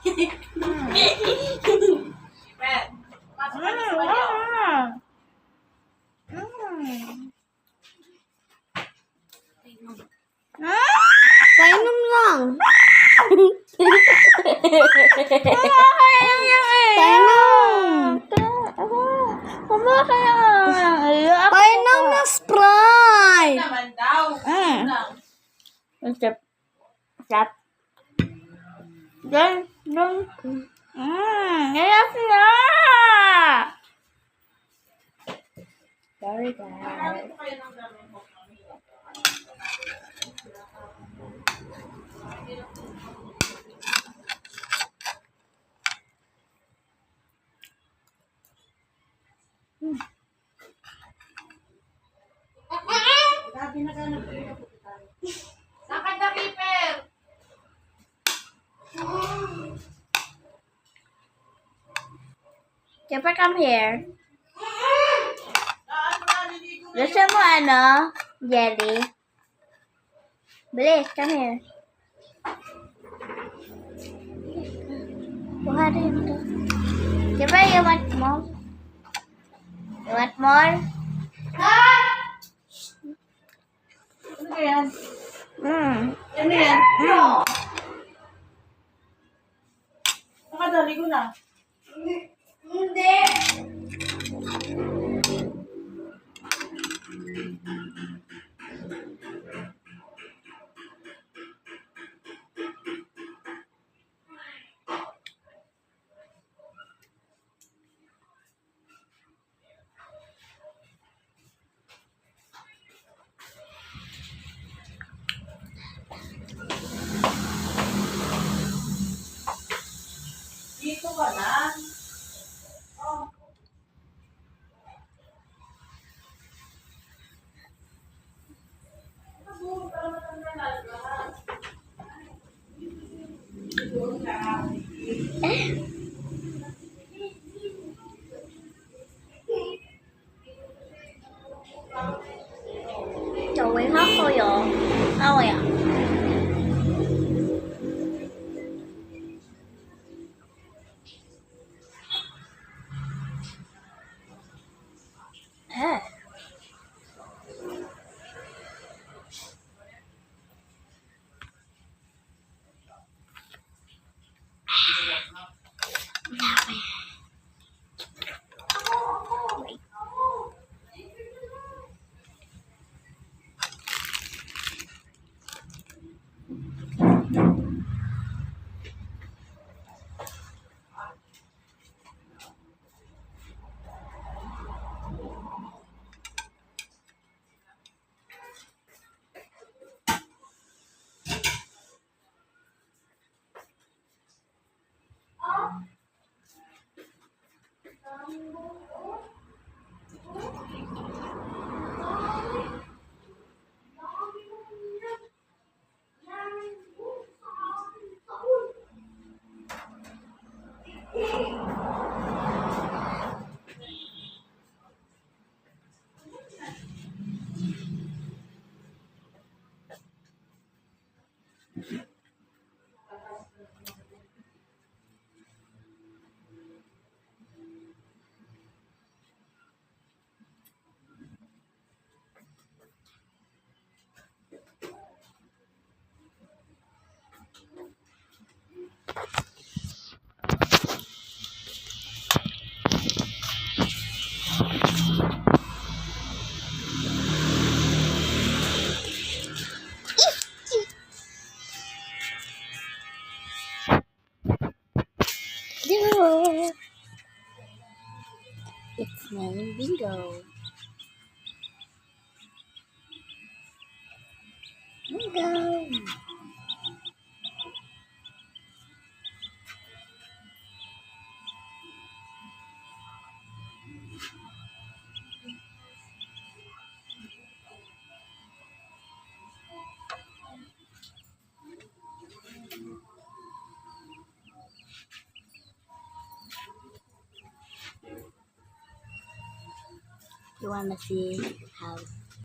Painom lang. Painom na Sprite. Naman daw. Step. Gan. Ayos na. Sorry guys. Sakit na Reaper. Kipper, come here. Gusto mo ano? Jelly? Bilis, come here. Kuha rin ito. Kipper, you want more? You want more? Ano ba yan? Ano yan? Nakadali ko na. Hindi. Dito ka na. Trời ơi, hết thôi rồi. Thôi à. It's name bingo. Bingo. You wanna see how